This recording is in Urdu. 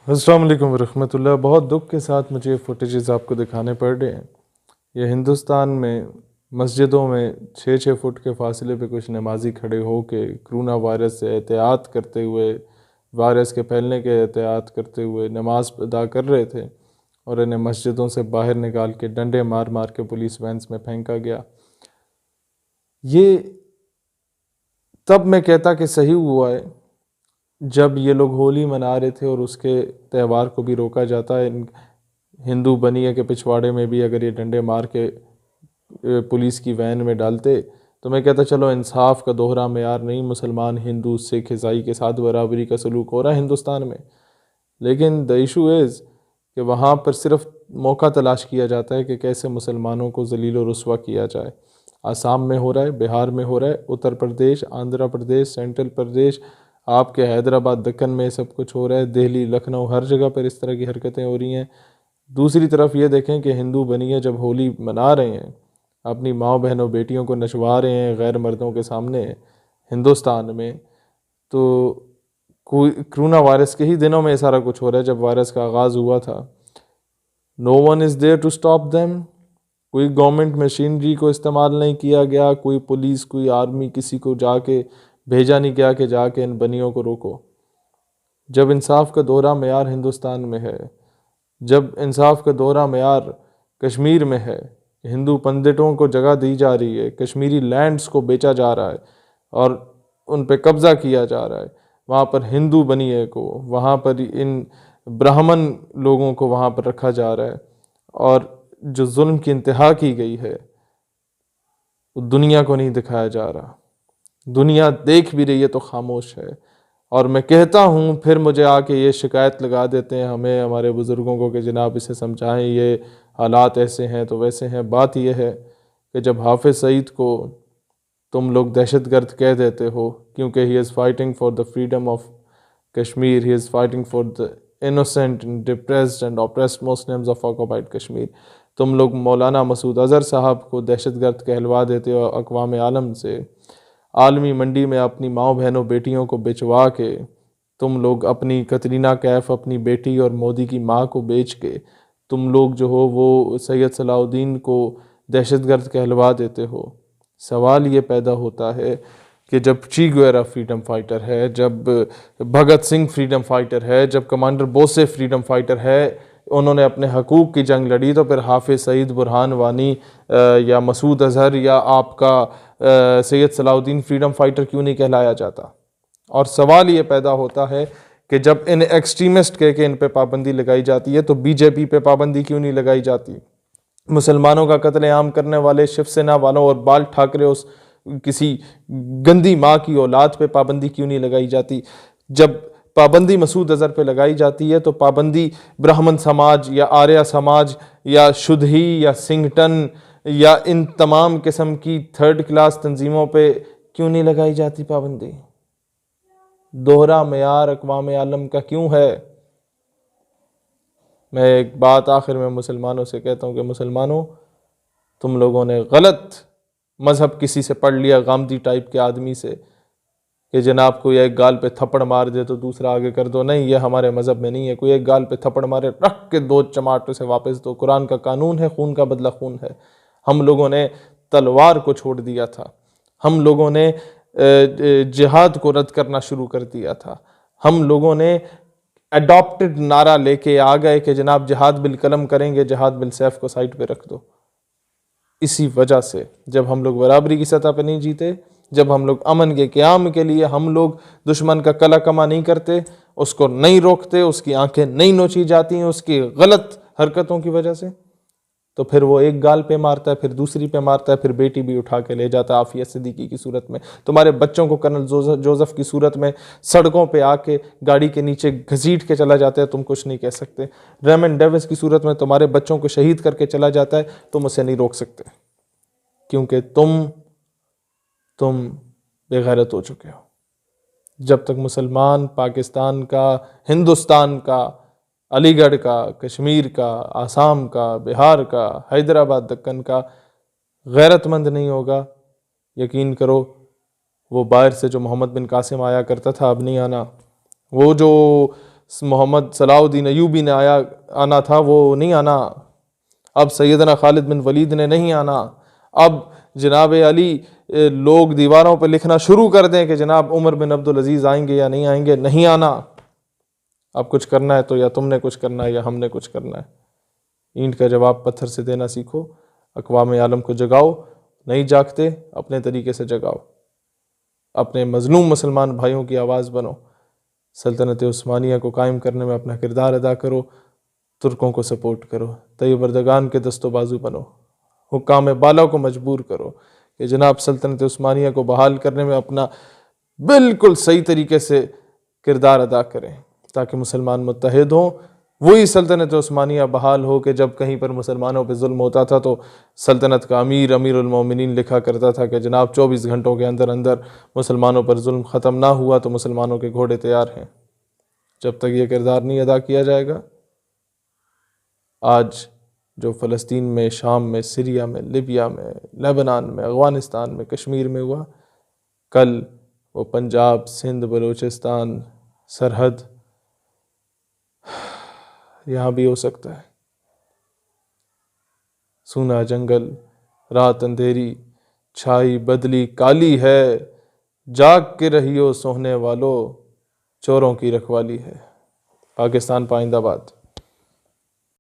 السلام علیکم ورحمۃ اللہ۔ بہت دکھ کے ساتھ مجھے یہ فوٹیجز آپ کو دکھانے پڑ رہے ہیں۔ یہ ہندوستان میں مسجدوں میں 6 فٹ کے فاصلے پہ کچھ نمازی کھڑے ہو کے کرونا وائرس سے احتیاط کرتے ہوئے، وائرس کے پھیلنے کے احتیاط کرتے ہوئے نماز ادا کر رہے تھے، اور انہیں مسجدوں سے باہر نکال کے ڈنڈے مار مار کے پولیس وینس میں پھینکا گیا۔ یہ تب میں کہتا کہ صحیح ہوا ہے جب یہ لوگ ہولی منا رہے تھے اور اس کے تہوار کو بھی روکا جاتا ہے۔ ہندو بنیے کے پچھواڑے میں بھی اگر یہ ڈنڈے مار کے پولیس کی وین میں ڈالتے تو میں کہتا چلو انصاف کا دوہرا معیار نہیں، مسلمان، ہندو، سکھ، عیسائی کے ساتھ برابری کا سلوک ہو رہا ہے ہندوستان میں۔ لیکن the issue is کہ وہاں پر صرف موقع تلاش کیا جاتا ہے کہ کیسے مسلمانوں کو ذلیل و رسوا کیا جائے۔ آسام میں ہو رہا ہے، بہار میں ہو رہا ہے، اتر پردیش، آندھرا پردیش، سینٹرل پردیش، آپ کے حیدرآباد دکن میں سب کچھ ہو رہا ہے، دہلی، لکھنؤ، ہر جگہ پر اس طرح کی حرکتیں ہو رہی ہیں۔ دوسری طرف یہ دیکھیں کہ ہندو بنیے جب ہولی منا رہے ہیں، اپنی ماں بہنوں بیٹیوں کو نچوا رہے ہیں غیر مردوں کے سامنے ہندوستان میں، تو کرونا وائرس کے ہی دنوں میں یہ سارا کچھ ہو رہا ہے جب وائرس کا آغاز ہوا تھا۔ No one is there to stop them. کوئی گورنمنٹ مشینری کو استعمال نہیں کیا گیا، کوئی پولیس، کوئی آرمی، کسی کو جا کے بھیجا نہیں گیا کہ جا کے ان بنیوں کو روکو۔ جب انصاف کا دوہرا معیار ہندوستان میں ہے، جب انصاف کا دوہرا معیار کشمیر میں ہے، ہندو پنڈتوں کو جگہ دی جا رہی ہے، کشمیری لینڈز کو بیچا جا رہا ہے اور ان پہ قبضہ کیا جا رہا ہے، وہاں پر ہندو بنیے کو، وہاں پر ان برہمن لوگوں کو وہاں پر رکھا جا رہا ہے، اور جو ظلم کی انتہا کی گئی ہے وہ دنیا کو نہیں دکھایا جا رہا۔ دنیا دیکھ بھی رہی ہے تو خاموش ہے۔ اور میں کہتا ہوں، پھر مجھے آ کے یہ شکایت لگا دیتے ہیں ہمیں، ہمارے بزرگوں کو، کہ جناب اسے سمجھائیں، یہ حالات ایسے ہیں تو ویسے ہیں۔ بات یہ ہے کہ جب حافظ سعید کو تم لوگ دہشت گرد کہہ دیتے ہو کیونکہ he is fighting for the freedom of Kashmir, he is fighting for the innocent and depressed and oppressed Muslims of occupied Kashmir, تم لوگ مولانا مسعود اظہر صاحب کو دہشت گرد کہلوا دیتے ہو اقوام عالم سے، عالمی منڈی میں اپنی ماؤں بہنوں بیٹیوں کو بیچوا کے، تم لوگ اپنی کترینہ کیف، اپنی بیٹی اور مودی کی ماں کو بیچ کے، تم لوگ جو ہو وہ سید صلاح الدین کو دہشت گرد کہلوا دیتے ہو۔ سوال یہ پیدا ہوتا ہے کہ جب چی گویرا فریڈم فائٹر ہے، جب بھگت سنگھ فریڈم فائٹر ہے، جب کمانڈر بوسے فریڈم فائٹر ہے، انہوں نے اپنے حقوق کی جنگ لڑی، تو پھر حافظ سعید، برہان وانی یا مسعود اظہر یا آپ کا سید صلاح الدین فریڈم فائٹر کیوں نہیں کہلایا جاتا؟ اور سوال یہ پیدا ہوتا ہے کہ جب ان ایکسٹریمسٹ کہہ کے ان پہ پابندی لگائی جاتی ہے تو بی جے پی پہ پابندی کیوں نہیں لگائی جاتی؟ مسلمانوں کا قتل عام کرنے والے شیو سینا والوں اور بال ٹھاکرے اس کسی گندی ماں کی اولاد پہ پابندی کیوں نہیں لگائی جاتی؟ جب پابندی مسعود اظہر پہ لگائی جاتی ہے تو پابندی برہمن سماج یا آریہ سماج یا شدھی یا سنگھٹن یا ان تمام قسم کی تھرڈ کلاس تنظیموں پہ کیوں نہیں لگائی جاتی پابندی؟ دوہرا معیار اقوام عالم کا کیوں ہے؟ میں ایک بات آخر میں مسلمانوں سے کہتا ہوں کہ مسلمانوں، تم لوگوں نے غلط مذہب کسی سے پڑھ لیا، غامدی ٹائپ کے آدمی سے، کہ جناب کوئی ایک گال پہ تھپڑ مار دے تو دوسرا آگے کر دو۔ نہیں، یہ ہمارے مذہب میں نہیں ہے۔ کوئی ایک گال پہ تھپڑ مارے، رکھ کے 2 چماٹ سے واپس دو۔ قرآن کا قانون ہے، خون کا بدلہ خون ہے۔ ہم لوگوں نے تلوار کو چھوڑ دیا تھا، ہم لوگوں نے جہاد کو رد کرنا شروع کر دیا تھا، ہم لوگوں نے اڈاپٹڈ نعرہ لے کے آ گئے کہ جناب جہاد بالقلم کریں گے، جہاد بالسیف کو سائٹ پہ رکھ دو۔ اسی وجہ سے جب ہم لوگ برابری کی سطح پہ نہیں جیتے، جب ہم لوگ امن کے قیام کے لیے ہم لوگ دشمن کا کلا کما نہیں کرتے، اس کو نہیں روکتے، اس کی آنکھیں نہیں نوچی جاتی ہیں اس کی غلط حرکتوں کی وجہ سے، تو پھر وہ ایک گال پہ مارتا ہے، پھر دوسری پہ مارتا ہے، پھر بیٹی بھی اٹھا کے لے جاتا ہے عافیہ صدیقی کی صورت میں، تمہارے بچوں کو کرنل جوزف کی صورت میں سڑکوں پہ آ کے گاڑی کے نیچے گھسیٹ کے چلا جاتا ہے، تم کچھ نہیں کہہ سکتے۔ ریمن ڈیوس کی صورت میں تمہارے بچوں کو شہید کر کے چلا جاتا ہے، تم اسے نہیں روک سکتے، کیونکہ تم بے غیرت ہو چکے ہو۔ جب تک مسلمان پاکستان کا، ہندوستان کا، علی گڑھ کا، کشمیر کا، آسام کا، بہار کا، حیدرآباد دکن کا غیرت مند نہیں ہوگا، یقین کرو وہ باہر سے جو محمد بن قاسم آیا کرتا تھا اب نہیں آنا، وہ جو محمد صلاح الدین ایوبی نے آنا تھا وہ نہیں آنا، اب سیدنا خالد بن ولید نے نہیں آنا، اب جناب علی لوگ دیواروں پہ لکھنا شروع کر دیں کہ جناب عمر بن عبدالعزیز آئیں گے یا نہیں آئیں گے، نہیں آنا۔ اب کچھ کرنا ہے تو یا تم نے کچھ کرنا ہے یا ہم نے کچھ کرنا ہے۔ اینٹ کا جواب پتھر سے دینا سیکھو، اقوام عالم کو جگاؤ، نہیں جاگتے اپنے طریقے سے جگاؤ، اپنے مظلوم مسلمان بھائیوں کی آواز بنو، سلطنت عثمانیہ کو قائم کرنے میں اپنا کردار ادا کرو، ترکوں کو سپورٹ کرو، طیب اردگان کے دست و بازو بنو، حکام بالا کو مجبور کرو کہ جناب سلطنت عثمانیہ کو بحال کرنے میں اپنا بالکل صحیح طریقے سے کردار ادا کریں تاکہ مسلمان متحد ہوں۔ وہی سلطنت عثمانیہ بحال ہو کہ جب کہیں پر مسلمانوں پہ ظلم ہوتا تھا تو سلطنت کا امیر المومنین لکھا کرتا تھا کہ جناب 24 گھنٹوں کے اندر اندر مسلمانوں پر ظلم ختم نہ ہوا تو مسلمانوں کے گھوڑے تیار ہیں۔ جب تک یہ کردار نہیں ادا کیا جائے گا، آج جو فلسطین میں، شام میں، سیریا میں، لیبیا میں، لیبنان میں، افغانستان میں، کشمیر میں ہوا، کل وہ پنجاب، سندھ، بلوچستان، سرحد یہاں بھی ہو سکتا ہے۔ سونا جنگل، رات اندھیری، چھائی بدلی کالی ہے، جاگ کے رہیو سوہنے والو، چوروں کی رکھوالی ہے۔ پاکستان پائندہ باد۔